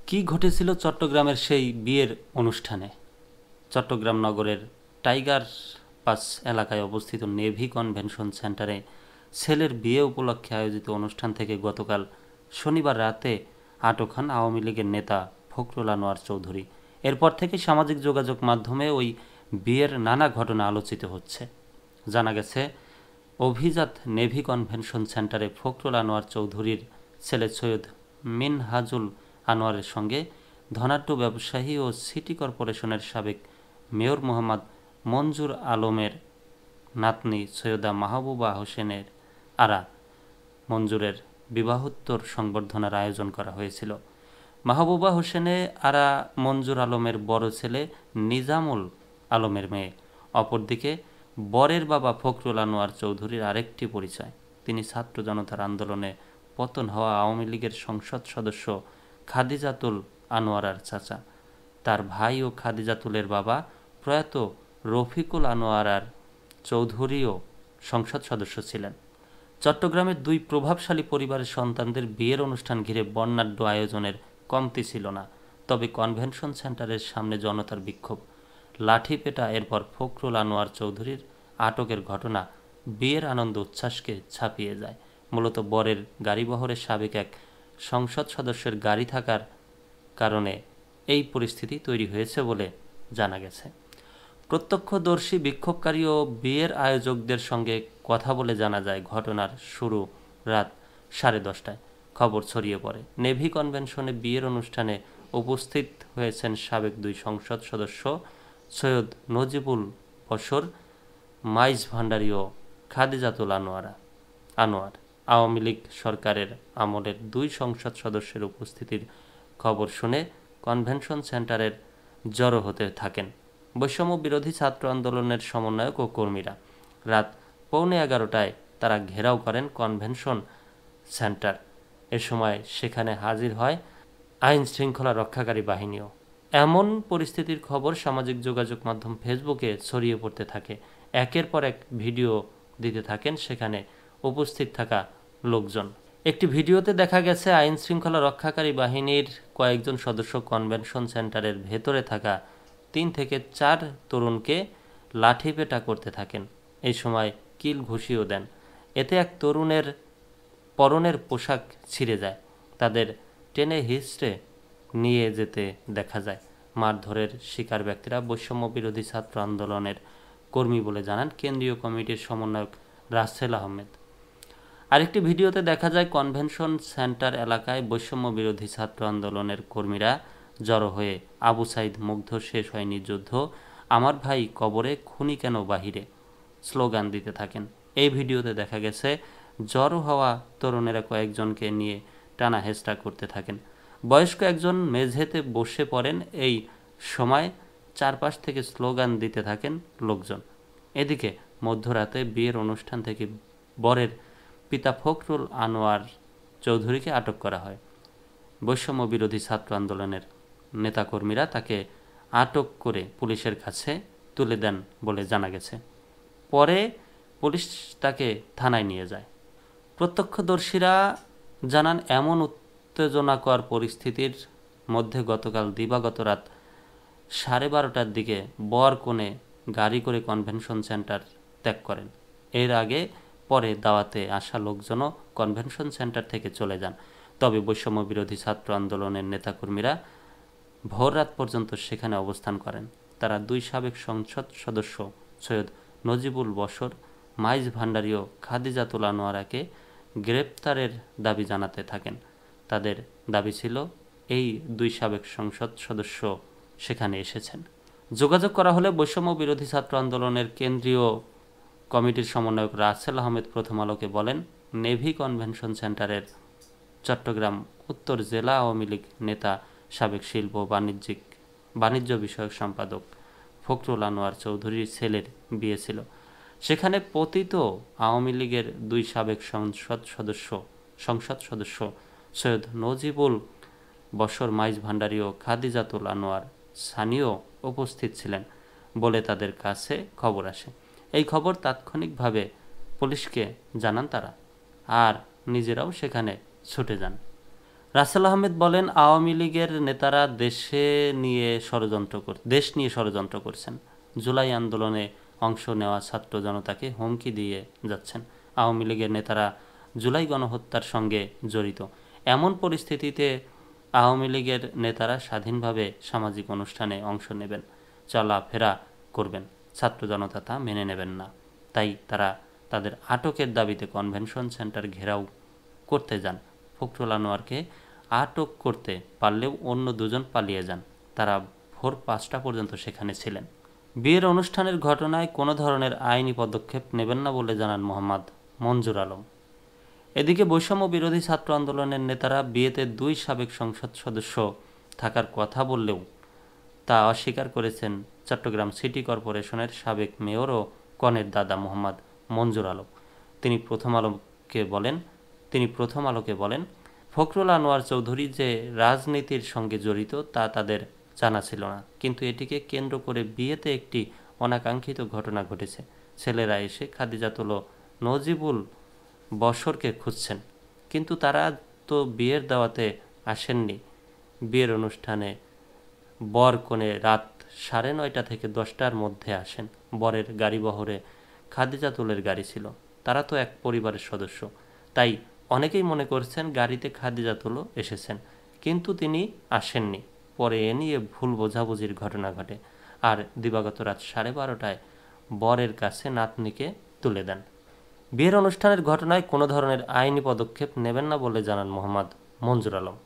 কি ঘটেছিল চট্টগ্রামের সেই বিয়ের অনুষ্ঠানে? চট্টগ্রাম নগরের টাইগার পাস এলাকায় অবস্থিত নেভি কনভেনশন সেন্টারে ছেলের বিয়ে উপলক্ষে আয়োজিত অনুষ্ঠান থেকে গতকাল শনিবার রাতে আটক হন আওয়ামী লীগের নেতা ফখরুল আনোয়ার চৌধুরী। এরপর থেকে সামাজিক যোগাযোগ মাধ্যমে ওই বিয়ের নানা ঘটনা আলোচিত হচ্ছে। জানা গেছে, অভিজাত নেভি কনভেনশন সেন্টারে ফখরুল আনোয়ার চৌধুরীর ছেলে সৈয়দ মিনহাজুল আনোয়ারের সঙ্গে ধনাঢ্য ব্যবসায়ী ও সিটি কর্পোরেশনের সাবেক মেয়র মোহাম্মদ মঞ্জুর আলমের নাতনি সৈয়দা মাহবুবা হোসেনের আরা মঞ্জুরের বিবাহোত্তর সংবর্ধনার আয়োজন করা হয়েছিল। মাহবুবা হোসেনে আরা মঞ্জুর আলমের বড় ছেলে নিজামুল আলমের মেয়ে। অপরদিকে বরের বাবা ফখরুল আনোয়ার চৌধুরীর আরেকটি পরিচয়, তিনি ছাত্র জনতার আন্দোলনে পতন হওয়া আওয়ামী লীগের সংসদ সদস্য খাদিজাতুল আনোয়ারার চাচা। তার ভাই ও খাদিজাতুলের বাবা প্রয়াত রফিকুল আনোয়ারার চৌধুরীও সংসদ সদস্য ছিলেন। চট্টগ্রামের দুই প্রভাবশালী পরিবারের সন্তানদের বিয়ের অনুষ্ঠান ঘিরে বর্ণাঢ্য আয়োজনের কমতি ছিল না। তবে কনভেনশন সেন্টারের সামনে জনতার বিক্ষোভ, লাঠিপেটা, এরপর ফখরুল আনোয়ার চৌধুরীর আটকের ঘটনা বিয়ের আনন্দ উচ্ছ্বাসকে ছাপিয়ে যায়। মূলত বরের গাড়িবহরের সাবেক এক সংসদ সদস্যের গাড়ি থাকার কারণে এই পরিস্থিতি তৈরি হয়েছে বলে জানা গেছে। প্রত্যক্ষদর্শী, বিক্ষোভকারী ও বিয়ের আয়োজকদের সঙ্গে কথা বলে জানা যায়, ঘটনার শুরু রাত 10:30টায়। খবর ছড়িয়ে পড়ে। নেভি কনভেনশনে বিয়ের অনুষ্ঠানে উপস্থিত হয়েছেন সাবেক দুই সংসদ সদস্য সৈয়দ নজিবুল বশর, মাইজ ভান্ডারী ও খাদিজাতুল আনোয়ার। আওয়ামী লীগ সরকারের আমলের দুই সংসদ সদস্যের উপস্থিতির খবর শুনে কনভেনশন সেন্টারের জড়ো হতে থাকেন বৈষম্য বিরোধী ছাত্র আন্দোলনের সমন্বয়ক ও কর্মীরা। রাত 11:15টায় তারা ঘেরাও করেন কনভেনশন সেন্টার। এ সময় সেখানে হাজির হয় আইন শৃঙ্খলা রক্ষাকারী বাহিনীও। এমন পরিস্থিতির খবর সামাজিক যোগাযোগ মাধ্যম ফেসবুকে ছড়িয়ে পড়তে থাকে। একের পর এক ভিডিও দিতে থাকেন সেখানে উপস্থিত থাকা লোকজন। একটি ভিডিওতে দেখা গেছে আইন শৃঙ্খলা রক্ষাকারী বাহিনীর কয়েকজন সদস্য কনভেনশন সেন্টারের ভেতরে থাকা 3 থেকে 4 তরুণকে লাঠিপেটা করতে থাকেন। এই সময় কিল ঘুষিও দেন। এতে এক তরুণের পরনের পোশাক ছিঁড়ে যায়। তাদের টেনে হিঁচড়ে নিয়ে যেতে দেখা যায়। মারধরের শিকার ব্যক্তিরা বৈষম্য বিরোধী ছাত্র আন্দোলনের কর্মী বলে জানান কেন্দ্রীয় কমিটির সমন্বয়ক রাসেল আহমেদ। আরেকটি ভিডিওতে দেখা যায় কনভেনশন সেন্টার এলাকায় বৈষম্য বিরোধী ছাত্র আন্দোলনের কর্মীরা জড়ো হয়ে আবু সাইদ মুগ্ধ, শেষ হয়নি যুদ্ধ, আমার ভাই কবরে, খুনি কেন বাহিরে স্লোগান দিতে থাকেন। এই ভিডিওতে দেখা গেছে জড়ো হওয়া তরুণেরা কয়েকজনকে নিয়ে টানা হেঁচড়া করতে থাকেন। বয়স্ক একজন মেঝেতে বসে পড়েন। এই সময় চারপাশ থেকে স্লোগান দিতে থাকেন লোকজন। এদিকে মধ্যরাতে বিয়ের অনুষ্ঠান থেকে বরের পিতা ফখরুল আনোয়ার চৌধুরীকে আটক করা হয়। বৈষম্য বিরোধী ছাত্র আন্দোলনের নেতাকর্মীরা তাকে আটক করে পুলিশের কাছে তুলে দেন বলে জানা গেছে। পরে পুলিশ তাকে থানায় নিয়ে যায়। প্রত্যক্ষদর্শীরা জানান, এমন উত্তেজনাকর পরিস্থিতির মধ্যে গতকাল দিবাগত রাত 12:30টার দিকে বর কনে গাড়ি করে কনভেনশন সেন্টার ত্যাগ করেন। এর আগে পরে দাওয়াতে আসা লোকজনও কনভেনশন সেন্টার থেকে চলে যান। তবে বৈষম্য বিরোধী ছাত্র আন্দোলনের নেতাকর্মীরা ভোররাত পর্যন্ত সেখানে অবস্থান করেন। তারা দুই সাবেক সংসদ সদস্য সৈয়দ নজিবুল বশর, মাইজ ভান্ডারী ও খাদিজাতুল আনোয়ারাকে গ্রেপ্তারের দাবি জানাতে থাকেন। তাদের দাবি ছিল এই দুই সাবেক সংসদ সদস্য সেখানে এসেছেন। যোগাযোগ করা হলে বৈষম্য বিরোধী ছাত্র আন্দোলনের কেন্দ্রীয় কমিটির সমন্বয়ক রাসেল আহমেদ প্রথম আলোকে বলেন, নেভি কনভেনশন সেন্টারের চট্টগ্রাম উত্তর জেলা আওয়ামী লীগ নেতা, সাবেক শিল্প বাণিজ্য বিষয়ক সম্পাদক ফখরুল আনোয়ার চৌধুরীর ছেলের বিয়ে ছিল। সেখানে পতিত আওয়ামী লীগের দুই সাবেক সংসদ সদস্য সৈয়দ নজিবুল বশর, মাইজ ভান্ডারী ও খাদিজাতুল আনোয়ার সানিও উপস্থিত ছিলেন বলে তাদের কাছে খবর আসে। এই খবর তাৎক্ষণিকভাবে পুলিশকে জানান তারা, আর নিজেরাও সেখানে ছুটে যান। রাসেল আহমেদ বলেন, আওয়ামী লীগের নেতারা দেশ নিয়ে ষড়যন্ত্র করছেন। জুলাই আন্দোলনে অংশ নেওয়া ছাত্র জনতাকে হুমকি দিয়ে যাচ্ছেন। আওয়ামী লীগের নেতারা জুলাই গণহত্যার সঙ্গে জড়িত। এমন পরিস্থিতিতে আওয়ামী লীগের নেতারা স্বাধীনভাবে সামাজিক অনুষ্ঠানে অংশ নেবেন, চলাফেরা করবেন। ছাত্র জনতা তা মেনে নেবেন না। তাই তারা তাদের আটকের দাবিতে কনভেনশন সেন্টার ঘেরাও করতে যান। ফখরুল আনোয়ারকে আটক করতে পারলেও অন্য দুজন পালিয়ে যান। তারা ভোর 5টা পর্যন্ত সেখানে ছিলেন। বিয়ের অনুষ্ঠানের ঘটনায় কোনো ধরনের আইনি পদক্ষেপ নেবেন না বলে জানান মোহাম্মদ মঞ্জুর আলম। এদিকে বৈষম্য বিরোধী ছাত্র আন্দোলনের নেতারা বিয়েতে 2 সাবেক সংসদ সদস্য থাকার কথা বললেও তা অস্বীকার করেছেন চট্টগ্রাম সিটি কর্পোরেশনের সাবেক মেয়র ও কনের দাদা মোহাম্মদ মঞ্জুর আলম। তিনি প্রথম আলোকে বলেন, ফখরুল আনোয়ার চৌধুরী যে রাজনীতির সঙ্গে জড়িত তা তাদের জানা ছিল না, কিন্তু এটিকে কেন্দ্র করে বিয়েতে একটি অনাকাঙ্ক্ষিত ঘটনা ঘটেছে। ছেলেরা এসে খাদিজাতুল ও নজিবুল বশরকে খুঁজছেন, কিন্তু তারা তো বিয়ের দাওয়াতে আসেননি। বিয়ের অনুষ্ঠানে বর কনে রাত 9:30 থেকে 10টার মধ্যে আসেন। বরের গাড়িবহরে খাদিজাতুলের গাড়ি ছিল। তারা তো এক পরিবারের সদস্য। তাই অনেকেই মনে করছেন গাড়িতে খাদিজাতুলও এসেছেন, কিন্তু তিনি আসেননি। পরে এ নিয়ে ভুল বোঝাবুঝির ঘটনা ঘটে, আর দিবাগত রাত 12:30টায় বরের কাছে নাতনিকে তুলে দেন। বিয়ের অনুষ্ঠানের ঘটনায় কোনো ধরনের আইনি পদক্ষেপ নেবেন না বলে জানান মোহাম্মদ মঞ্জুর আলম।